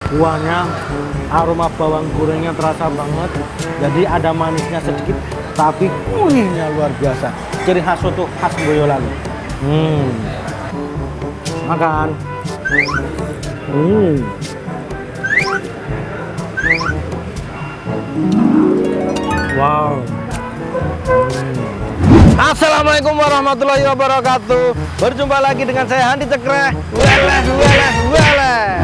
kuahnya, aroma bawang gorengnya terasa banget. Jadi ada manisnya sedikit, tapi kuahnya luar biasa. Ciri khas soto khas Boyolali. Makan. Wow. Assalamualaikum warahmatullahi wabarakatuh. Berjumpa lagi dengan saya Handi Cekreh. Walah.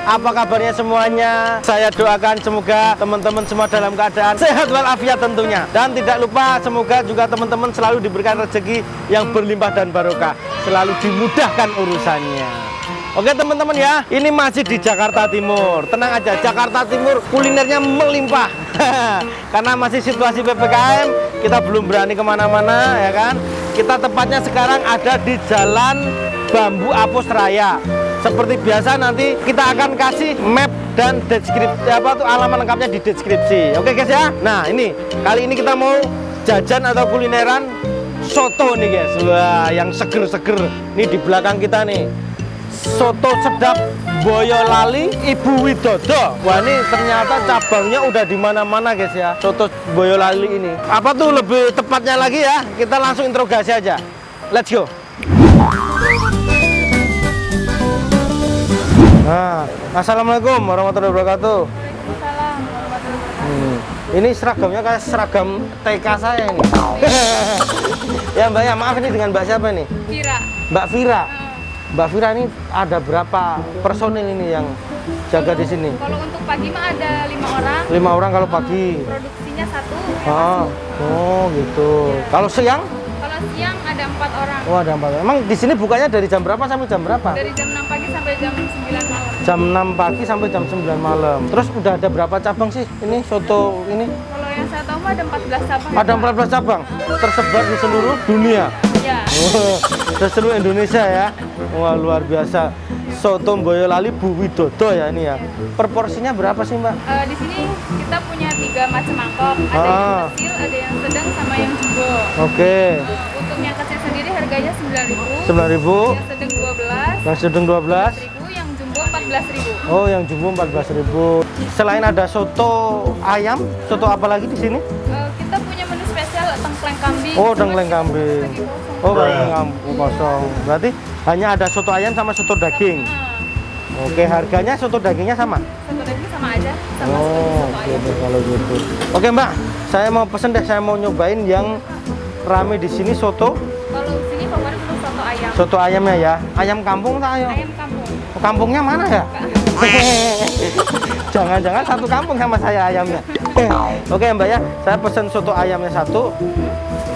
Apa kabarnya semuanya? Saya doakan semoga teman-teman semua dalam keadaan sehat walafiat tentunya. Dan tidak lupa semoga juga teman-teman selalu diberikan rezeki yang berlimpah dan barokah. Selalu dimudahkan urusannya. Oke teman-teman ya, ini masih di Jakarta Timur. Tenang aja, Jakarta Timur kulinernya melimpah. Karena masih situasi PPKM, kita belum berani kemana-mana ya kan. Kita tepatnya sekarang ada di Jalan Bambu Apus Raya. Seperti biasa nanti kita akan kasih map dan deskripsi alamat lengkapnya di deskripsi. Oke guys ya. Nah ini kali ini kita mau jajan atau kulineran soto nih guys. Wah yang seger-seger. Ini di belakang kita nih. Soto sedap Boyolali Ibu Widodo. Wah ini ternyata cabangnya udah di mana-mana guys ya. Soto Boyolali ini. Apa tuh lebih tepatnya lagi ya? Kita langsung interogasi aja. Let's go. Nah, assalamualaikum warahmatullahi wabarakatuh. Waalaikumsalam warahmatullahi. Ini seragamnya kayak seragam TK saya ini. Ya Mbak ya, maaf ini dengan Mbak siapa nih? Vira. Mbak Vira. Mbak Vira ini ada berapa personil ini yang jaga di sini? Kalau untuk pagi mah ada 5 orang. 5 orang kalau pagi. Produksinya 1. Oh gitu. Ya. Kalau siang? Kalau siang ada 4 orang. Oh ada 4 orang. Emang di sini bukanya dari jam berapa sampai jam berapa? Dari jam 6 pagi sampai jam 9 malam. Jam 6 pagi sampai jam 9 malam. Terus udah ada berapa cabang sih ini soto ini? Kalau yang saya tahu mah ada 14 cabang. Ada 14 cabang tersebar di seluruh dunia. Ya. Di seluruh Indonesia ya. Wah luar biasa. Soto Boyolali Bu Widodo ya ini ya. Proporsinya berapa sih Mbak? Di sini kita punya 3 macam mangkok. Ada yang kecil, ada yang sedang, sama yang jumbo. Oke. Untuk yang kecil sendiri harganya 9.000. 9.000. Yang sedang 12. Yang sedang 12. 12.000. Yang jumbo 14.000. Oh, yang jumbo 14.000. Selain ada soto ayam, soto apa lagi di sini? Kita punya menu spesial tengkleng kambing. Oh, tengkleng kambing. Oh, tengkleng kambing kosong. Berarti hanya ada soto ayam sama soto daging. Oke, harganya soto dagingnya sama? Soto daging sama aja, sama Oh, soto oke ayam. deh, kalau gitu. Oke Mbak, saya mau pesen deh, saya mau nyobain yang rame di sini soto. Kalau di sini favorit itu soto ayam. Soto ayamnya ya. Ayam kampung tak ayo? Ayam kampung. Kampungnya mana ya? Jangan-jangan satu kampung sama saya ayamnya. Oke Mbak ya, saya pesen soto ayamnya 1.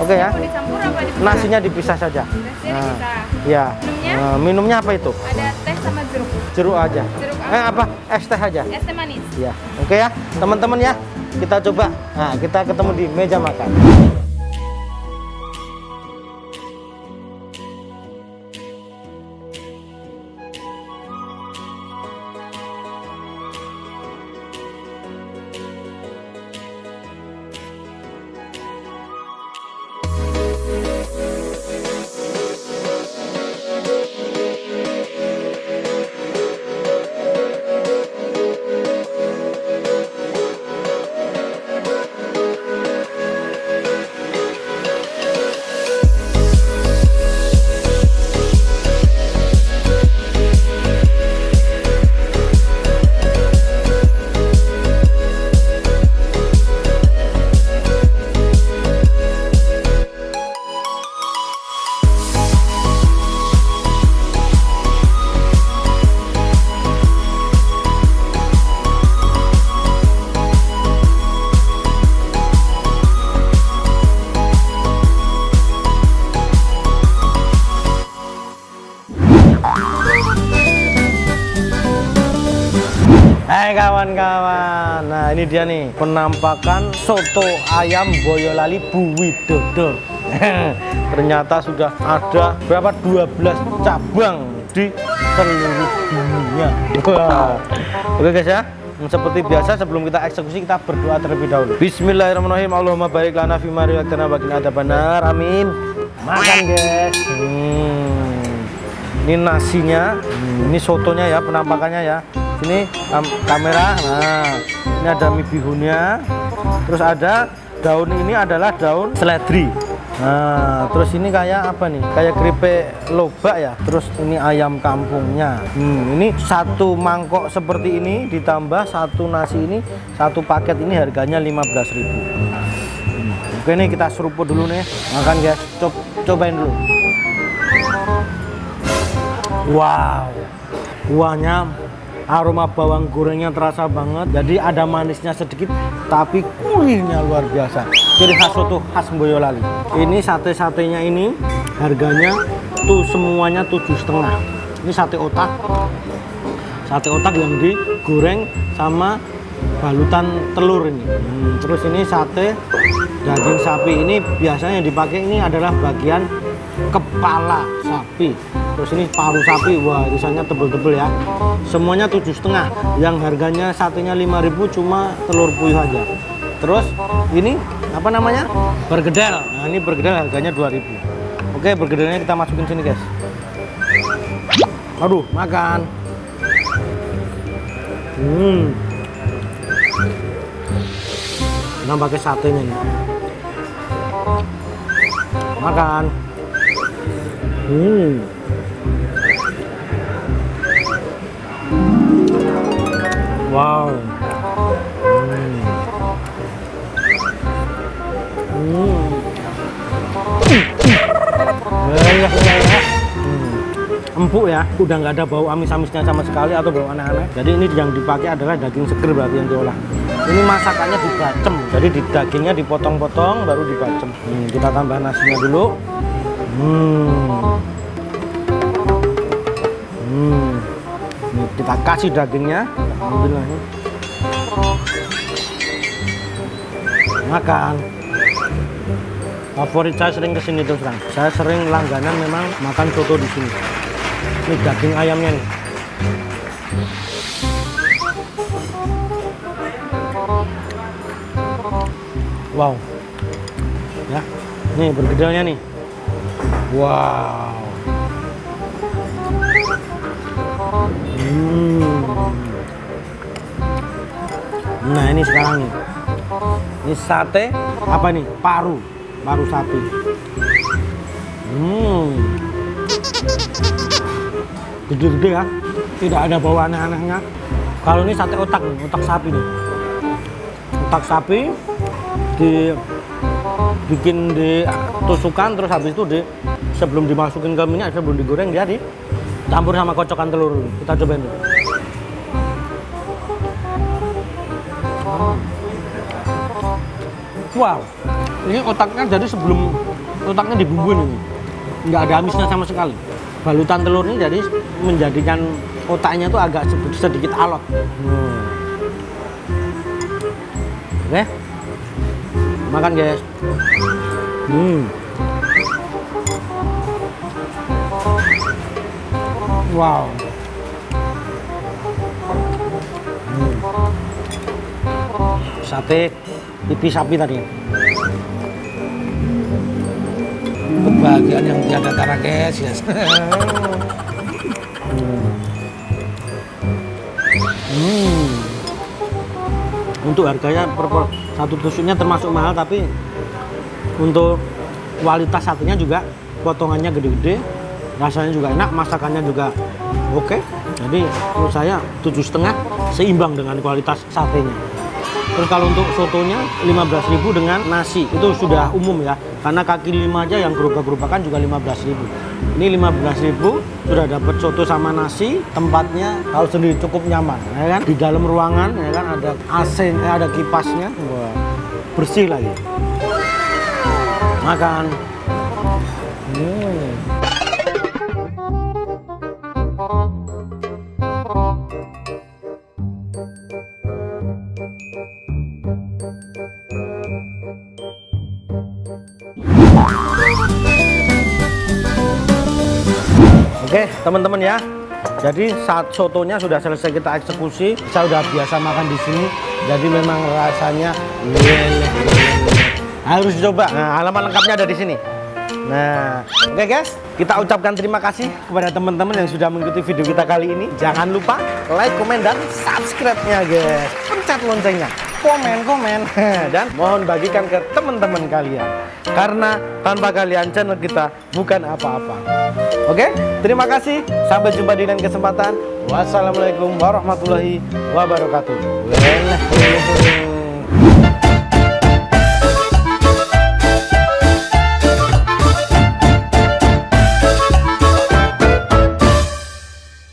Oke ya. Mau dicampur apa dipisah? Nasinya dipisah saja. Nasinya dipisah. Ya. Minumnya? Minumnya apa itu? Ada teh sama jeruk. Jeruk aja. Jeruk apa? Apa? Es teh aja. Es teh manis. Ya. Oke ya, teman-teman ya. Kita coba. Nah, kita ketemu di meja makan. kawan-kawan. Nah ini dia nih penampakan soto ayam Boyolali Bu Widodo. Ternyata sudah ada berapa 12 cabang di seluruh dunia. Wah. Oke guys ya, seperti biasa sebelum kita eksekusi kita berdoa terlebih dahulu. Bismillahirrahmanirrahim. Allahumma barik lana fi ma razaqtana wa qina adzabannar. Amin. Makan guys. Ini nasinya, ini sotonya ya, penampakannya ya. Ini kamera. Nah, ini ada mie bihunnya. Terus ada daun, ini adalah daun seledri. Nah, terus ini kayak apa nih? Kayak keripik lobak ya. Terus ini ayam kampungnya. Ini satu mangkok seperti ini ditambah satu nasi ini, satu paket ini harganya 15.000. Oke nih kita seruput dulu nih. Makan guys. Cobain dulu. Wow. Kuahnya, aroma bawang gorengnya terasa banget. Jadi ada manisnya sedikit, tapi gurihnya luar biasa. Ciri khas soto khas Boyolali. Ini sate-satenya ini harganya tuh semuanya 7,5. Ini sate otak. Sate otak yang digoreng sama balutan telur ini. Terus ini sate daging sapi. Ini biasanya yang dipakai ini adalah bagian kepala sapi. Terus ini paru sapi, wah irisannya tebel-tebel ya. Semuanya 7,5. Yang harganya satenya 5.000 cuma telur puyuh aja. Terus ini apa namanya? Bergedel. Nah ini bergedel harganya 2.000. Oke, bergedelnya kita masukin sini guys. Aduh, makan. Kita pakai satenya nih. Makan. Wow. Empuk ya, udah nggak ada bau amis-amisnya sama sekali atau bau aneh-aneh. Jadi ini yang dipakai adalah daging seger berarti yang diolah. Ini masakannya dibacem, jadi di dagingnya dipotong-potong baru dibacem. Kita tambah nasinya dulu. Nih, kita kasih dagingnya. Alhamdulillah. Makan. Favorit saya sering kesini terus terang. Saya sering langganan memang makan soto di sini. Ini daging ayamnya nih. Wow. Ya. Nih bergedelnya nih. Wow. Nah ini sekarang nih. Ini sate apa nih? Paru sapi. Gede-gede ya. Tidak ada bau aneh-anehnya. Kalau ini sate otak nih, otak sapi nih. Otak sapi dibikin ditusukan, terus habis itu sebelum dimasukin ke minyak, sebelum digoreng dia dicampur sama kocokan telur. Kita cobain dulu. Wow, ini otaknya jadi sebelum otaknya dibumbuin ini, nggak ada amisnya sama sekali. Balutan telur ini jadi menjadikan otaknya tuh agak sedikit alot. Oke, makan guys. Wow. Sate pipi sapi tadi. Kebahagiaan yang tiada tara guys, yes. Untuk harganya satu tusuknya termasuk mahal, tapi untuk kualitas satenya juga potongannya gede-gede, rasanya juga enak, masakannya juga oke. Jadi menurut saya 7,5 seimbang dengan kualitas satenya. Terus kalau untuk sotonya 15.000 dengan nasi itu sudah umum ya, karena kaki 5 aja yang gerobak-gerobakan juga 15.000. Ini 15.000 sudah dapat soto sama nasi, tempatnya kalau sendiri cukup nyaman, ya kan? Di dalam ruangan, ya kan, ada AC, ada kipasnya, wah, bersih lagi. Makan. Oke, teman-teman ya. Jadi saat sotonya sudah selesai kita eksekusi, saya udah biasa makan di sini. Jadi memang rasanya harus dicoba. Nah, alamat lengkapnya ada di sini. Nah, oke guys, kita ucapkan terima kasih kepada teman-teman yang sudah mengikuti video kita kali ini. Jangan lupa like, komen, dan subscribe-nya guys. Pencet loncengnya, komen, dan mohon bagikan ke teman-teman kalian. Karena tanpa kalian channel kita bukan apa-apa. Oke, terima kasih. Sampai jumpa di lain kesempatan. Wassalamualaikum warahmatullahi wabarakatuh.